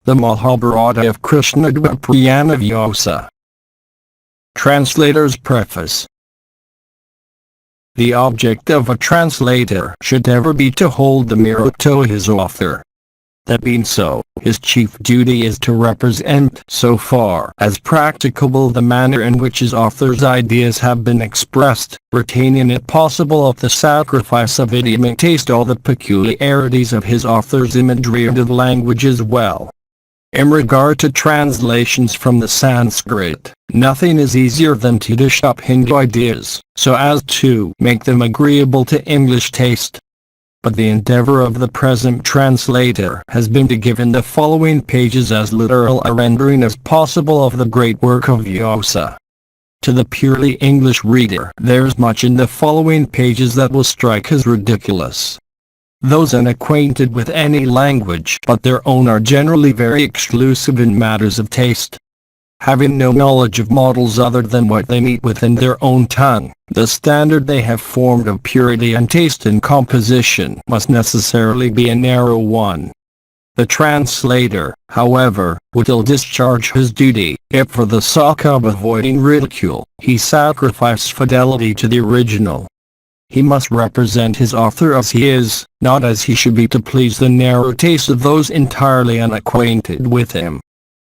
The Mahabharata of KRISHNA-DWAIPAYANA VYASA. Translator's Preface. The object of a translator should ever be to hold the mirror to his author. That being so, his chief duty is to represent, so far as practicable, the manner in which his author's ideas have been expressed, retaining if possible at the sacrifice of idiom and taste all the peculiarities of his author's imagery and of language as well. In regard to translations from the Sanskrit, nothing is easier than to dish up Hindu ideas, so as to make them agreeable to English taste. But the endeavor of the present translator has been to give in the following pages as literal a rendering as possible of the great work of VYASA. To the purely English reader, there's much in the following pages that will strike as ridiculous. Those unacquainted with any language but their own are generally very exclusive in matters of taste. Having no knowledge of models other than what they meet with in their own tongue, the standard they have formed of purity and taste in composition must necessarily be a narrow one. The translator, however, would ill discharge his duty, if for the sake of avoiding ridicule, he sacrificed fidelity to the original. He must represent his author as he is, not as he should be to please the narrow taste of those entirely unacquainted with him.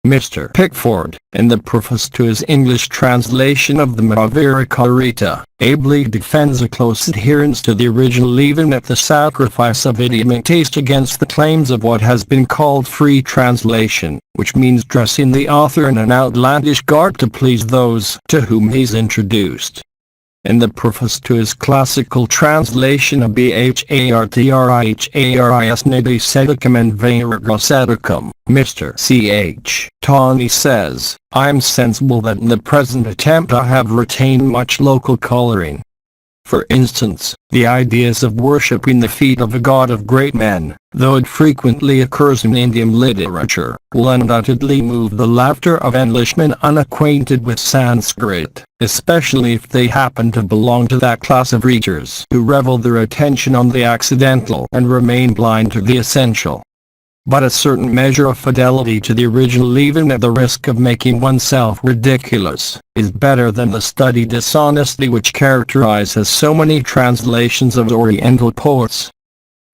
Mr. Pickford, in the preface to his English translation of the Mahabharata, ably defends a close adherence to the original even at the sacrifice of idiom and taste against the claims of what has been called free translation, which means dressing the author in an outlandish garb to please those to whom he's introduced. In the preface to his classical translation of Bhartriharisadikam and Vairagadikam, Mr. C.H. Tawney says, "I'm sensible that in the present attempt I have retained much local coloring. For instance, the ideas of worshipping the feet of a god of great men, though it frequently occurs in Indian literature, will undoubtedly move the laughter of Englishmen unacquainted with Sanskrit, especially if they happen to belong to that class of readers who revel their attention on the accidental and remain blind to the essential. But a certain measure of fidelity to the original even at the risk of making oneself ridiculous, is better than the studied dishonesty which characterizes so many translations of Oriental poets.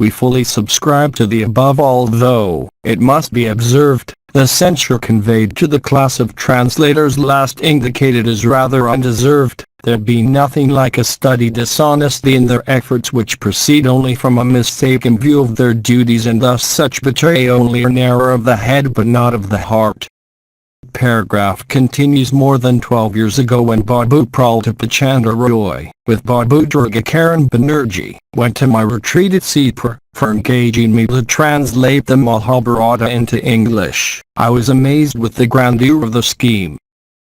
We fully subscribe to the above, although, it must be observed, the censure conveyed to the class of translators last indicated is rather undeserved, there being nothing like a studied dishonesty in their efforts which proceed only from a mistaken view of their duties, and thus such betray only an error of the head but not of the heart." Paragraph continues. More than 12 years ago, when Babu Pratapchandra Roy, with Babu Durgakaran Banerjee, went to my retreat at Sipur, for engaging me to translate the Mahabharata into English, I was amazed with the grandeur of the scheme.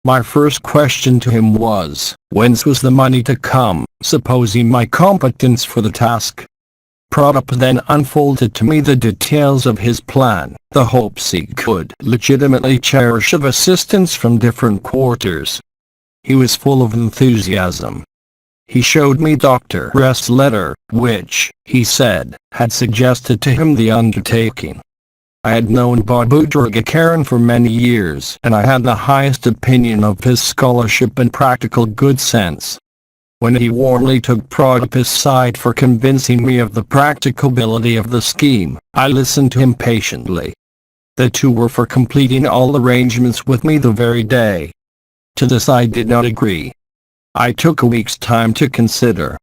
My first question to him was, whence was the money to come, supposing my competence for the task? Pratap then unfolded to me the details of his plan, the hopes he could legitimately cherish of assistance from different quarters. He was full of enthusiasm. He showed me Dr. S.'s letter, which, he said, had suggested to him the undertaking. I had known Babu Durgakaran for many years, and I had the highest opinion of his scholarship and practical good sense. When he warmly took Pratap aside for convincing me of the practicability of the scheme, I listened to him patiently. The two were for completing all arrangements with me the very day. To this I did not agree. I took a week's time to consider.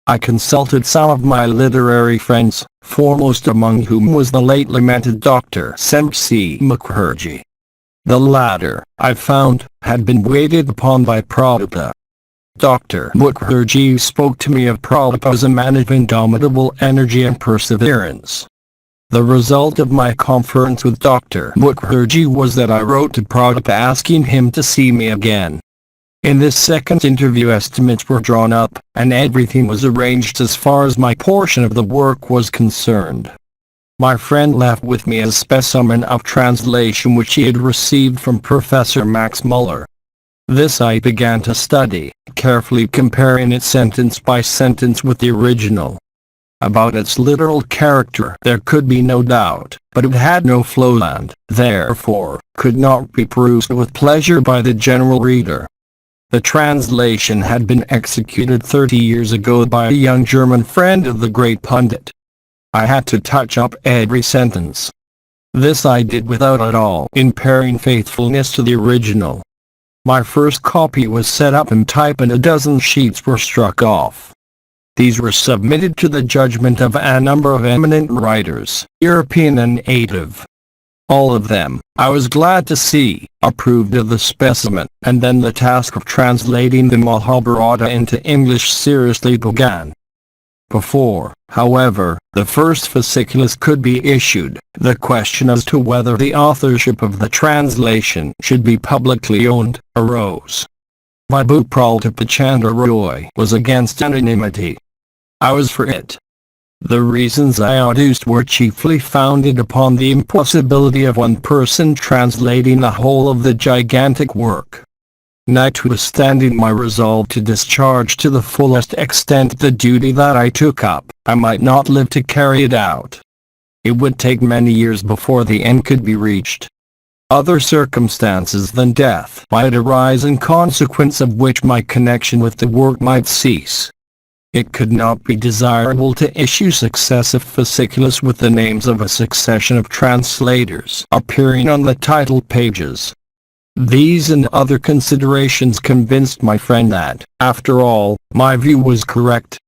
I consulted some of my literary friends, foremost among whom was the late lamented Dr. C. Mukherjee. The latter, I found, had been waited upon by Pratap. Dr. Mukherjee spoke to me of Pratap as a man of indomitable energy and perseverance. The result of my conference with Dr. Mukherjee was that I wrote to Pratap asking him to see me again. In this second interview estimates were drawn up, and everything was arranged as far as my portion of the work was concerned. My friend left with me a specimen of translation which he had received from Professor Max Muller. This I began to study, carefully comparing it sentence by sentence with the original. About its literal character there could be no doubt, but it had no flow and, therefore, could not be perused with pleasure by the general reader. The translation had been executed 30 years ago by a young German friend of the great pundit. I had to touch up every sentence. This I did without at all impairing faithfulness to the original. My first copy was set up in type and a dozen sheets were struck off. These were submitted to the judgment of a number of eminent writers, European and native. All of them, I was glad to see, approved of the specimen, and then the task of translating the Mahabharata into English seriously began. Before, however, the first fasciculus could be issued, the question as to whether the authorship of the translation should be publicly owned, arose. Praltapachanda Roy was against anonymity. I was for it. The reasons I adduced were chiefly founded upon the impossibility of one person translating the whole of the gigantic work. Notwithstanding my resolve to discharge to the fullest extent the duty that I took up, I might not live to carry it out. It would take many years before the end could be reached. Other circumstances than death might arise in consequence of which my connection with the work might cease. It could not be desirable to issue successive fasciculus with the names of a succession of translators appearing on the title pages. These and other considerations convinced my friend that, after all, my view was correct.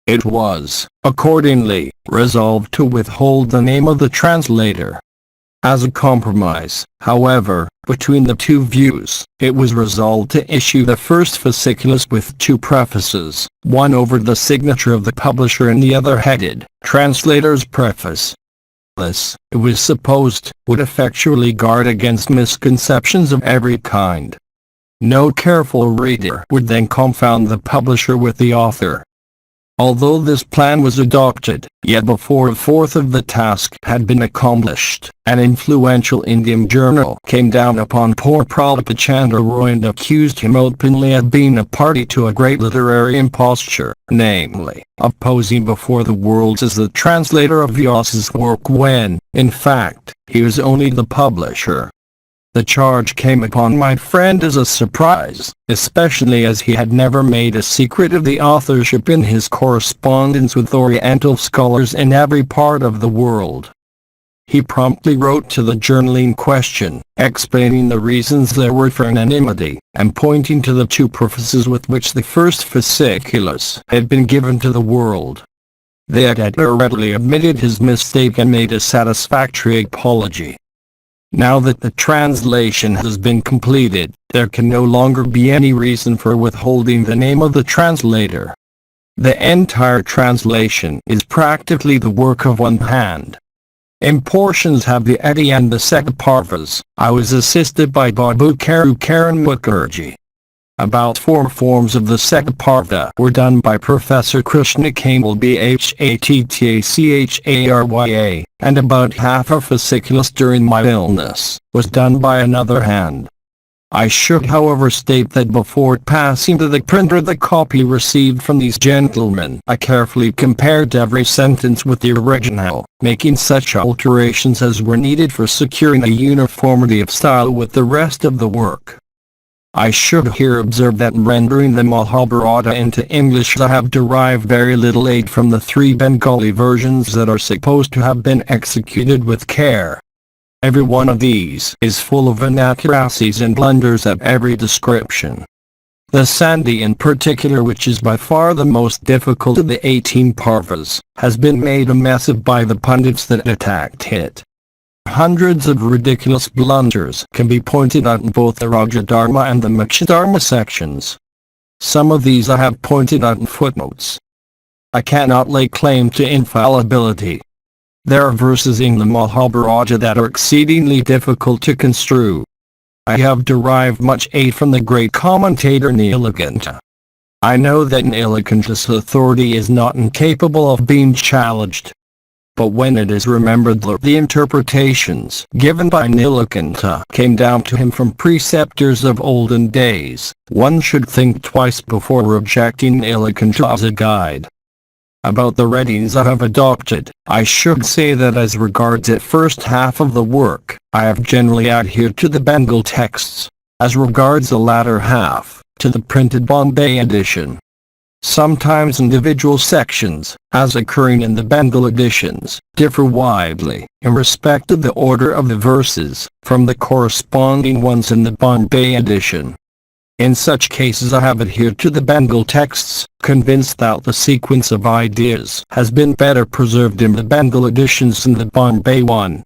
It was, accordingly, resolved to withhold the name of the translator. As a compromise, however, between the two views, it was resolved to issue the first fasciculus with two prefaces, one over the signature of the publisher and the other headed, Translator's Preface. This, it was supposed, would effectually guard against misconceptions of every kind. No careful reader would then confound the publisher with the author. Although this plan was adopted, yet before a fourth of the task had been accomplished, an influential Indian journal came down upon poor Praltapachanda Roy and accused him openly of being a party to a great literary imposture, namely, of posing before the world as the translator of VYASA's work when, in fact, he was only the publisher. The charge came upon my friend as a surprise, especially as he had never made a secret of the authorship in his correspondence with Oriental scholars in every part of the world. He promptly wrote to the journal in question, explaining the reasons there were for anonymity, and pointing to the two prefaces with which the first fasciculus had been given to the world. The editor readily admitted his mistake and made a satisfactory apology. Now that the translation has been completed, there can no longer be any reason for withholding the name of the translator. The entire translation is practically the work of one hand. In portions have the Adi and the Sekaparvas. I was assisted by Babu Karan Mukherjee. About 4 forms of the Sekaparva were done by Professor Krishna-DWAIPAYANA Bhattacharya, and about half a fasciculus during my illness was done by another hand. I should however state that before passing to the printer the copy received from these gentlemen I carefully compared every sentence with the original, making such alterations as were needed for securing a uniformity of style with the rest of the work. I should here observe that in rendering the Mahabharata into English I have derived very little aid from the 3 Bengali versions that are supposed to have been executed with care. Every one of these is full of inaccuracies and blunders of every description. The Sandhi in particular, which is by far the most difficult of the 18 parvas, has been made a mess of by the pundits that attacked it. Hundreds of ridiculous blunders can be pointed out in both the Rajadharma and the Mokshadharma sections. Some of these I have pointed out in footnotes. I cannot lay claim to infallibility. There are verses in the Mahabharata that are exceedingly difficult to construe. I have derived much aid from the great commentator Nilakanta. I know that Nilakanta's authority is not incapable of being challenged. But when it is remembered that the interpretations given by Nilakanta came down to him from preceptors of olden days, one should think twice before rejecting Nilakanta as a guide. About the readings I have adopted, I should say that as regards the first half of the work, I have generally adhered to the Bengal texts. As regards the latter half, to the printed Bombay edition. Sometimes individual sections, as occurring in the Bengal editions, differ widely, in respect of the order of the verses, from the corresponding ones in the Bombay edition. In such cases I have adhered to the Bengal texts, convinced that the sequence of ideas has been better preserved in the Bengal editions than the Bombay one.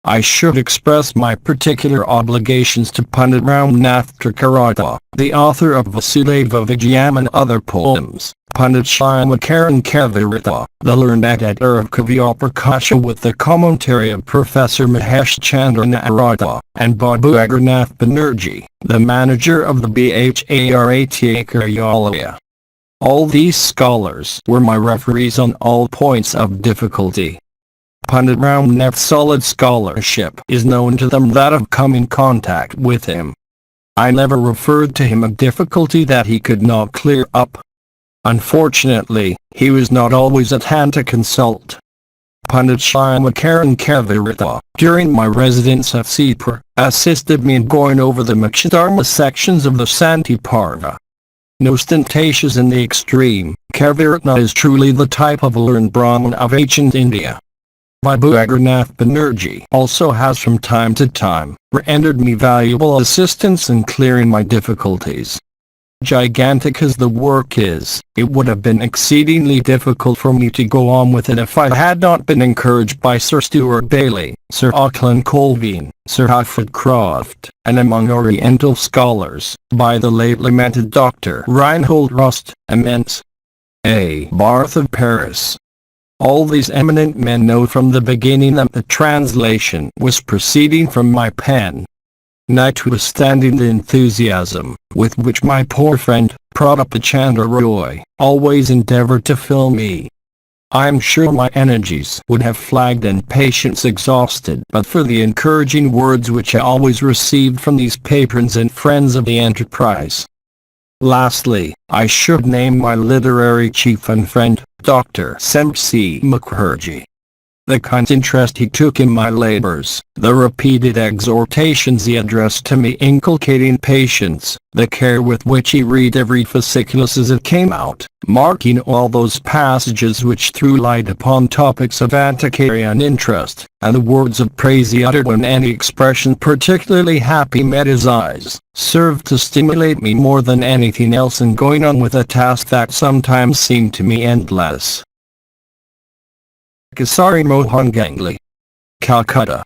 I should express my particular obligations to Pandit Ramnath Trikarata, the author of Vasudeva Vijayam and other poems, Pandit Shyamakaran Kavirita, the learned editor of Kavyaprakasha with the commentary of Professor Mahesh Chandra Narada, and Babu Agranath Banerjee, the manager of the Bharata Karyalaya. All these scholars were my referees on all points of difficulty. Pandit Ramnath's solid scholarship is known to them that have come in contact with him. I never referred to him a difficulty that he could not clear up. Unfortunately, he was not always at hand to consult. Pandit Shyamakaran Kavirita, during my residence at Sipur, assisted me in going over the Mokshadharma sections of the Santiparva. Ostentatious in the extreme, Kavirita is truly the type of a learned Brahmin of ancient India. Babu Agranath Banerjee also has from time to time rendered me valuable assistance in clearing my difficulties. Gigantic as the work is, it would have been exceedingly difficult for me to go on with it if I had not been encouraged by Sir Stuart Bailey, Sir Auckland Colvin, Sir Alfred Croft, and among Oriental scholars, by the late lamented Dr. Reinhold Rust, immense. A. Barth of Paris. All these eminent men know from the beginning that the translation was proceeding from my pen. Notwithstanding the enthusiasm with which my poor friend, Pratapachandra Roy, always endeavored to fill me, I am sure my energies would have flagged and patience exhausted but for the encouraging words which I always received from these patrons and friends of the enterprise. Lastly, I should name my literary chief and friend, Dr. C. Mukherjee. The kind interest he took in my labors, the repeated exhortations he addressed to me inculcating patience, the care with which he read every fasciculus as it came out, marking all those passages which threw light upon topics of antiquarian interest, and the words of praise he uttered when any expression particularly happy met his eyes, served to stimulate me more than anything else in going on with a task that sometimes seemed to me endless. Kisari Mohan Ganguli, Calcutta.